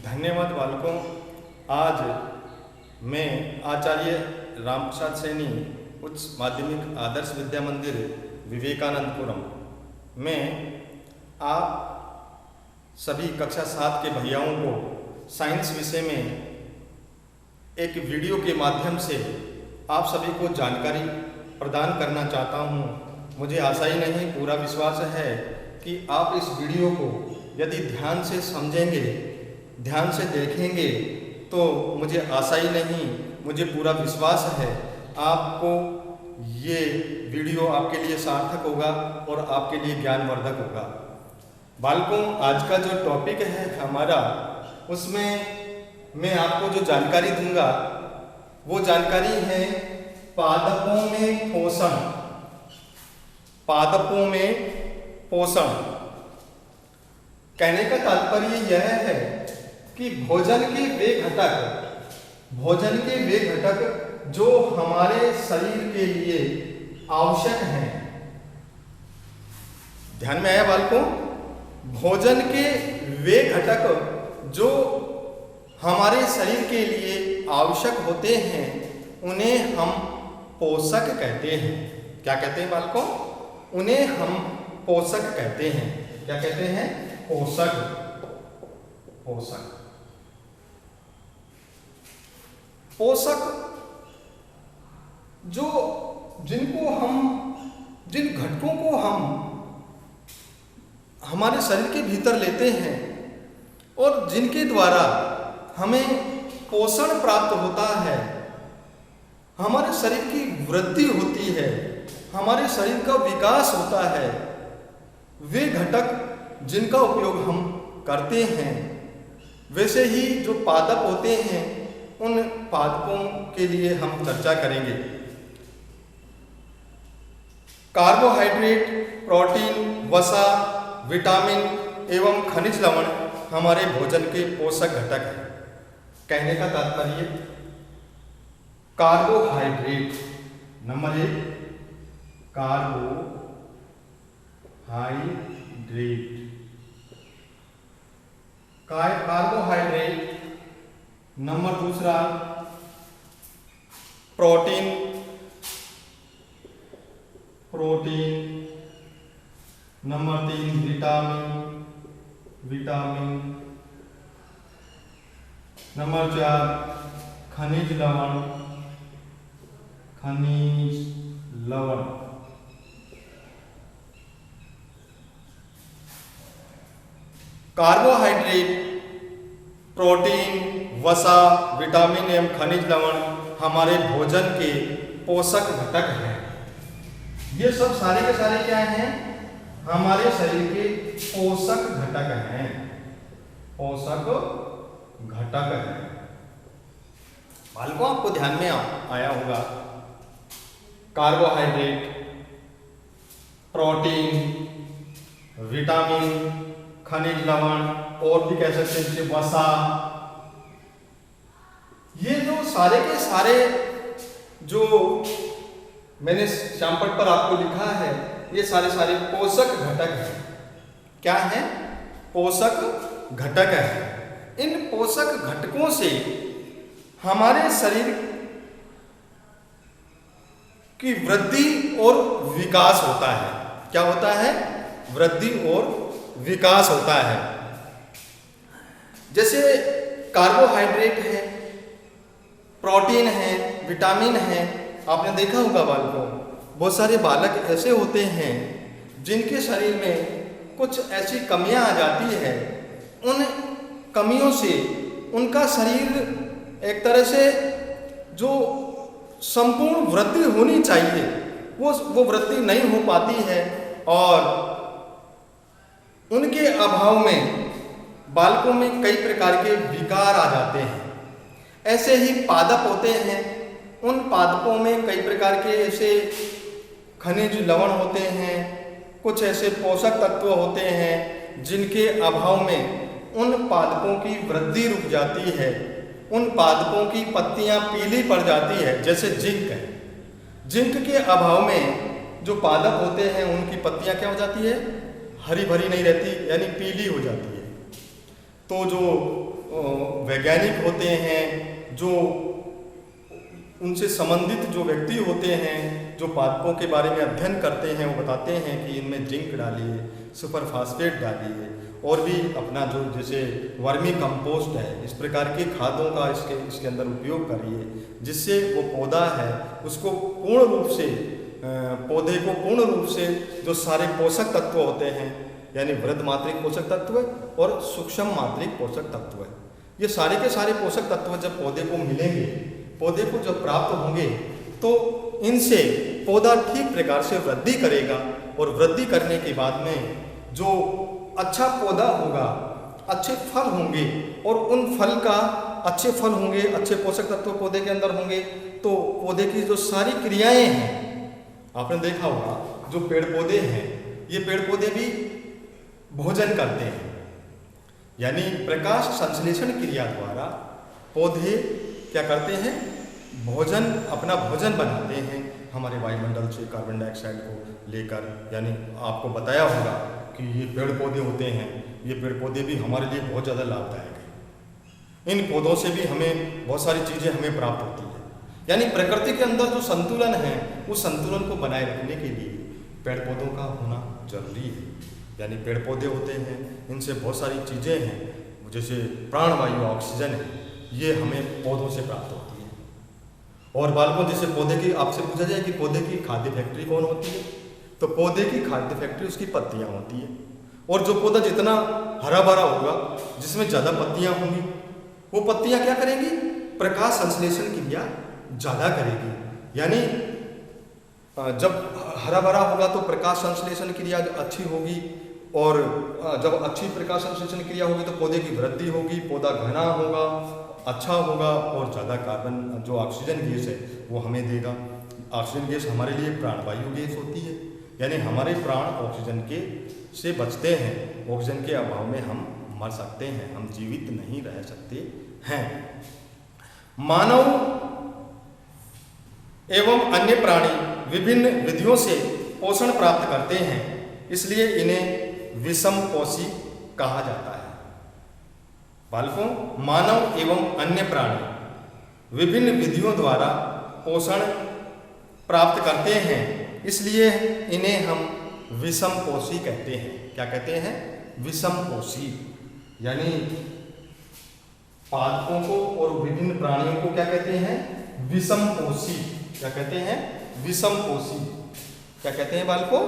धन्यवाद बालकों। आज मैं आचार्य रामप्रसाद सैनी उच्च माध्यमिक आदर्श विद्या मंदिर विवेकानंदपुरम में आप सभी कक्षा 7 के भैयाओं को साइंस विषय में एक वीडियो के माध्यम से आप सभी को जानकारी प्रदान करना चाहता हूँ। मुझे आशा ही नहीं पूरा विश्वास है कि आप इस वीडियो को यदि ध्यान से समझेंगे, ध्यान से देखेंगे तो मुझे आशा ही नहीं, मुझे पूरा विश्वास है आपको ये वीडियो आपके लिए सार्थक होगा और आपके लिए ज्ञानवर्धक होगा। बालकों, आज का जो टॉपिक है हमारा, उसमें मैं आपको जो जानकारी दूंगा वो जानकारी है पादपों में पोषण। पादपों में पोषण कहने का तात्पर्य यह है कि भोजन के वे घटक जो हमारे शरीर के लिए आवश्यक हैं। ध्यान में आया बालकों? भोजन के वे घटक जो हमारे शरीर के लिए आवश्यक होते हैं उन्हें हम पोषक कहते हैं। क्या कहते हैं बालकों? उन्हें हम पोषक कहते हैं। क्या कहते हैं? पोषक। पोषक जो जिन घटकों को हम हमारे शरीर के भीतर लेते हैं और जिनके द्वारा हमें पोषण प्राप्त होता है, हमारे शरीर की वृद्धि होती है, हमारे शरीर का विकास होता है, वे घटक जिनका उपयोग हम करते हैं, वैसे ही जो पादप होते हैं उन पादपों के लिए हम चर्चा करेंगे। कार्बोहाइड्रेट, प्रोटीन, वसा, विटामिन एवं खनिज लवण हमारे भोजन के पोषक घटक हैं। कहने का तात्पर्य, carbohydrate number 1, carbohydrate number 2, protein number 3, vitamin number 4, खनिज लवण कार्बोहाइड्रेट, प्रोटीन, वसा, विटामिन एवं खनिज लवण हमारे भोजन के पोषक घटक हैं। ये सब सारे के सारे क्या हैं? हमारे शरीर के पोषक घटक हैं। पोषक घटक हैं। बालकों, आपको ध्यान में आया होगा, कार्बोहाइड्रेट, प्रोटीन, विटामिन, खनिज लवण और भी कह सकते हैं जैसे वसा, ये जो सारे के सारे जो मैंने श्यामपट्ट पर आपको लिखा है, ये सारे पोषक घटक हैं। क्या है? पोषक घटक है। इन पोषक घटकों से हमारे शरीर की वृद्धि और विकास होता है। क्या होता है? वृद्धि और विकास होता है। जैसे कार्बोहाइड्रेट है, प्रोटीन है, विटामिन है। आपने देखा होगा बालकों, बहुत सारे बालक ऐसे होते हैं जिनके शरीर में कुछ ऐसी कमियां आ जाती है, उन कमियों से उनका शरीर एक तरह से जो संपूर्ण वृद्धि होनी चाहिए वो वृद्धि नहीं हो पाती है और उनके अभाव में बालकों में कई प्रकार के विकार आ जाते हैं। ऐसे ही पादप होते हैं, उन पादपों में कई प्रकार के ऐसे खनिज लवण होते हैं, कुछ ऐसे पोषक तत्व होते हैं जिनके अभाव में उन पादपों की वृद्धि रुक जाती है, उन पादपों की पत्तियां पीली पड़ जाती है। जैसे जिंक है, जिंक के अभाव में जो पादप होते हैं उनकी पत्तियां क्या हो जाती है? हरी भरी नहीं रहती, यानी पीली हो जाती है। तो जो वैज्ञानिक होते हैं, जो उनसे संबंधित जो व्यक्ति होते हैं, जो पादपों के बारे में अध्ययन करते हैं, वो बताते हैं कि इनमें जिंक डालिए, सुपर फास्फेट डालिए, और भी अपना जो जैसे वर्मी कंपोस्ट है, इस प्रकार की खादों का इसके अंदर उपयोग करिए, जिससे वो पौधा है उसको पूर्ण रूप से पौधे को पूर्ण रूप से जो सारे पोषक तत्व होते हैं, यानी वृद्ध मात्रिक पोषक तत्व और सूक्ष्म मात्रिक पोषक तत्व है, ये सारे के सारे पोषक तत्व जब पौधे को मिलेंगे, पौधे को जब प्राप्त होंगे, तो इनसे पौधा ठीक प्रकार से वृद्धि करेगा, और वृद्धि करने के बाद में जो अच्छा पौधा होगा, अच्छे फल होंगे, और उन फल का अच्छे फल होंगे, अच्छे पोषक तत्व पौधे के अंदर होंगे, तो पौधे की जो सारी क्रियाएं हैं, आपने देखा होगा जो पेड़ पौधे हैं, ये पेड़ पौधे भी भोजन करते हैं, यानी प्रकाश संश्लेषण क्रिया द्वारा पौधे क्या करते हैं, भोजन, अपना भोजन बनाते हैं हमारे वायुमंडल से कार्बन डाइऑक्साइड को लेकर। यानी आपको बताया होगा कि ये पेड़ पौधे होते हैं, ये पेड़ पौधे भी हमारे लिए बहुत ज़्यादा लाभदायक है, इन पौधों से भी हमें बहुत सारी चीज़ें हमें प्राप्त होती है। यानी प्रकृति के अंदर जो संतुलन है, उस संतुलन को बनाए रखने के लिए पेड़ पौधों का होना जरूरी है। यानी पेड़ पौधे होते हैं, इनसे बहुत सारी चीज़ें हैं, जैसे प्राणवायु ऑक्सीजन है, ये हमें पौधों से प्राप्त होती है। और बालकों, जैसे पौधे की आपसे पूछा जाए कि पौधे की खाद्य फैक्ट्री कौन होती है, तो पौधे की खाद्य फैक्ट्री उसकी पत्तियाँ होती है। और जो पौधा जितना हरा भरा होगा, जिसमें ज़्यादा पत्तियाँ होंगी, वो पत्तियाँ क्या करेंगी, प्रकाश संश्लेषण क्रिया ज़्यादा करेगी। यानी जब हरा भरा होगा तो प्रकाश संश्लेषण क्रिया अच्छी होगी, और जब अच्छी प्रकाश संश्लेषण क्रिया होगी तो पौधे की वृद्धि होगी, पौधा घना होगा, अच्छा होगा, और ज़्यादा कार्बन जो ऑक्सीजन गैस है वो हमें देगा। ऑक्सीजन गैस हमारे लिए प्राणवायु गैस होती है, यानी हमारे प्राण ऑक्सीजन के से बचते हैं, ऑक्सीजन के अभाव में हम मर सकते हैं, हम जीवित नहीं रह सकते हैं। मानव एवं अन्य प्राणी विभिन्न विधियों से पोषण प्राप्त करते हैं, इसलिए इन्हें विषम पोषी कहा जाता है। बालकों, मानव एवं अन्य प्राणी विभिन्न विधियों द्वारा पोषण प्राप्त करते हैं, इसलिए इन्हें हम विषम पोषी कहते हैं। क्या कहते हैं, विषम पोषी। यानी पादपों को और विभिन्न प्राणियों को क्या कहते हैं, विषम पोषी। क्या कहते हैं, विषम पोषी। क्या कहते हैं बालकों,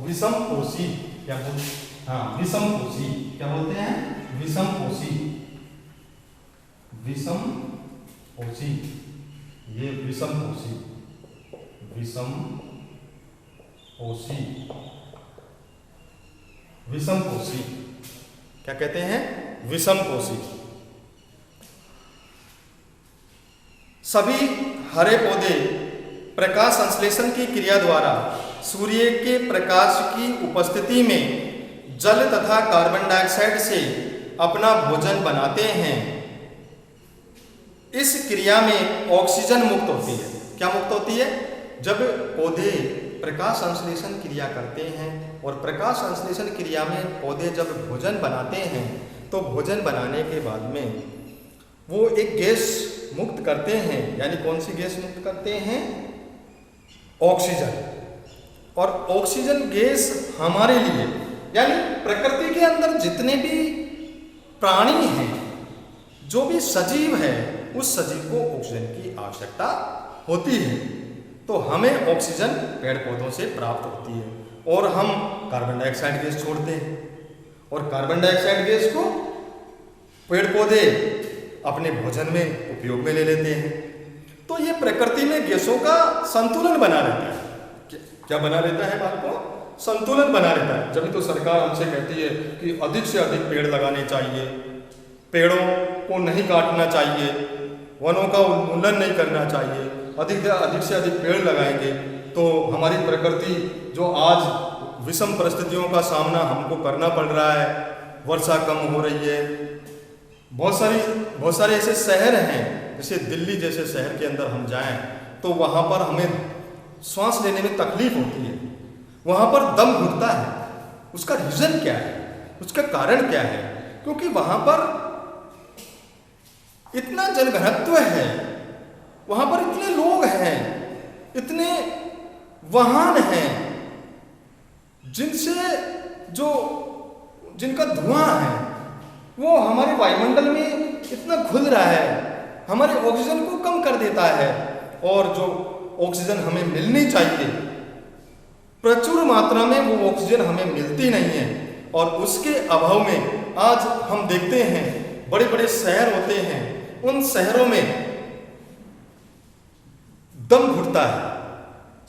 विषम पोषी। क्या बोलते हैं, हाँ, विषम पोषी। क्या बोलते हैं, विषम पोषी। विषम पोषी, ये विषम पोषी, विषम पोषी, विषम पोषी। क्या कहते हैं, विषम पोषी। सभी हरे पौधे प्रकाश संश्लेषण की क्रिया द्वारा सूर्य के प्रकाश की उपस्थिति में जल तथा कार्बन डाइऑक्साइड से अपना भोजन बनाते हैं। इस क्रिया में ऑक्सीजन मुक्त होती है। क्या मुक्त होती है, जब पौधे प्रकाश संश्लेषण क्रिया करते हैं, और प्रकाश संश्लेषण क्रिया में पौधे जब भोजन बनाते हैं, तो भोजन बनाने के बाद में वो एक गैस मुक्त करते हैं। यानी कौन सी गैस मुक्त करते हैं, ऑक्सीजन। और ऑक्सीजन गैस हमारे लिए, यानी प्रकृति के अंदर जितने भी प्राणी हैं, जो भी सजीव है, उस सजीव को ऑक्सीजन की आवश्यकता होती है। तो हमें ऑक्सीजन पेड़ पौधों से प्राप्त होती है, और हम कार्बन डाइऑक्साइड गैस छोड़ते हैं, और कार्बन डाइऑक्साइड गैस को पेड़ पौधे अपने भोजन में उपयोग में ले लेते हैं। तो ये प्रकृति में गैसों का संतुलन बना रहता है। क्या बना रहता है बालकों, संतुलन बना रहता है। जब तो सरकार हमसे कहती है कि अधिक से अधिक पेड़ लगाने चाहिए, पेड़ों को नहीं काटना चाहिए, वनों का उन्मूलन नहीं करना चाहिए, अधिक से अधिक पेड़ लगाएंगे तो हमारी प्रकृति जो आज विषम परिस्थितियों का सामना हमको करना पड़ रहा है, वर्षा कम हो रही है, बहुत सारे ऐसे शहर हैं, जैसे दिल्ली जैसे शहर के अंदर हम जाएं तो वहाँ पर हमें सांस लेने में तकलीफ होती है, वहाँ पर दम घुटता है। उसका रीज़न क्या है, उसका कारण क्या है, क्योंकि वहाँ पर इतना जनघनत्व है, वहां पर इतने लोग हैं, इतने वाहन हैं, जिनका धुआं है वो हमारे वायुमंडल में इतना घुल रहा है, हमारे ऑक्सीजन को कम कर देता है, और जो ऑक्सीजन हमें मिलनी चाहिए प्रचुर मात्रा में वो ऑक्सीजन हमें मिलती नहीं है। और उसके अभाव में आज हम देखते हैं बड़े बड़े शहर होते हैं, उन शहरों में दम घुटता है,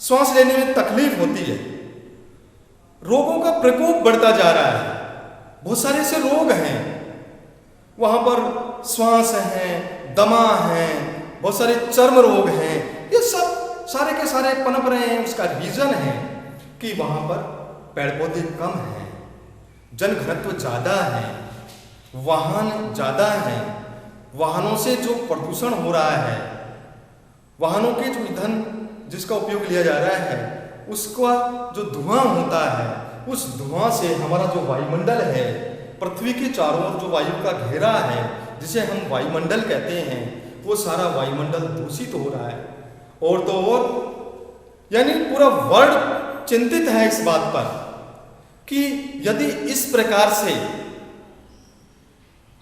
सांस लेने में तकलीफ होती है, रोगों का प्रकोप बढ़ता जा रहा है। बहुत सारे ऐसे रोग हैं, वहां पर श्वास हैं, दमा हैं, बहुत सारे चर्म रोग हैं, ये सब सारे के सारे पनप रहे हैं। उसका रीजन है कि वहां पर पेड़ पौधे कम हैं, जनघनत्व ज्यादा है, वाहन ज्यादा है, वाहनों से जो प्रदूषण हो रहा है, वाहनों के जो ईंधन जिसका उपयोग लिया जा रहा है, उसका जो धुआं होता है, उस धुआं से हमारा जो वायुमंडल है, पृथ्वी के चारों ओर जो वायु का घेरा है, जिसे हम वायुमंडल कहते हैं, वो सारा वायुमंडल दूषित हो रहा है। और तो और यानी पूरा वर्ल्ड चिंतित है इस बात पर कि यदि इस प्रकार से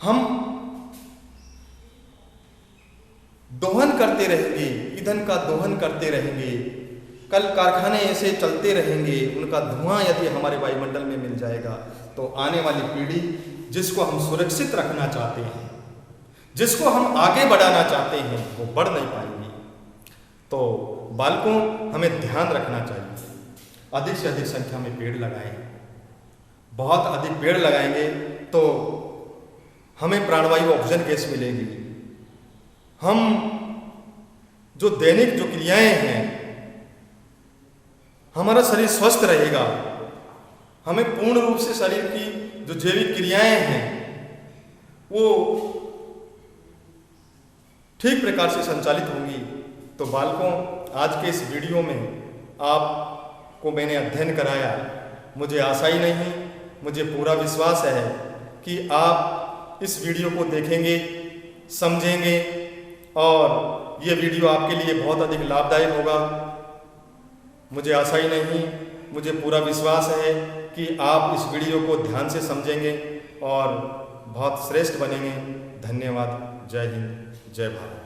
हम दोहन करते रहेंगे, ईंधन का दोहन करते रहेंगे, कल कारखाने ऐसे चलते रहेंगे, उनका धुआं यदि हमारे वायुमंडल में मिल जाएगा, तो आने वाली पीढ़ी जिसको हम सुरक्षित रखना चाहते हैं, जिसको हम आगे बढ़ाना चाहते हैं, वो बढ़ नहीं पाएंगे। तो बालकों, हमें ध्यान रखना चाहिए, अधिक से अधिक संख्या में पेड़ लगाएं। बहुत अधिक पेड़ लगाएंगे तो हमें प्राणवायु ऑक्सीजन गैस मिलेगी, हम जो दैनिक जो क्रियाएं हैं, हमारा शरीर स्वस्थ रहेगा, हमें पूर्ण रूप से शरीर की जो जैविक क्रियाएं हैं वो ठीक प्रकार से संचालित होंगी। तो बालकों, आज के इस वीडियो में आपको मैंने अध्ययन कराया, मुझे आशा ही नहीं, मुझे पूरा विश्वास है कि आप इस वीडियो को देखेंगे, समझेंगे और ये वीडियो आपके लिए बहुत अधिक लाभदायक होगा। मुझे आशा ही नहीं, मुझे पूरा विश्वास है कि आप इस वीडियो को ध्यान से समझेंगे और बहुत श्रेष्ठ बनेंगे। धन्यवाद। जय हिंद, जय भारत।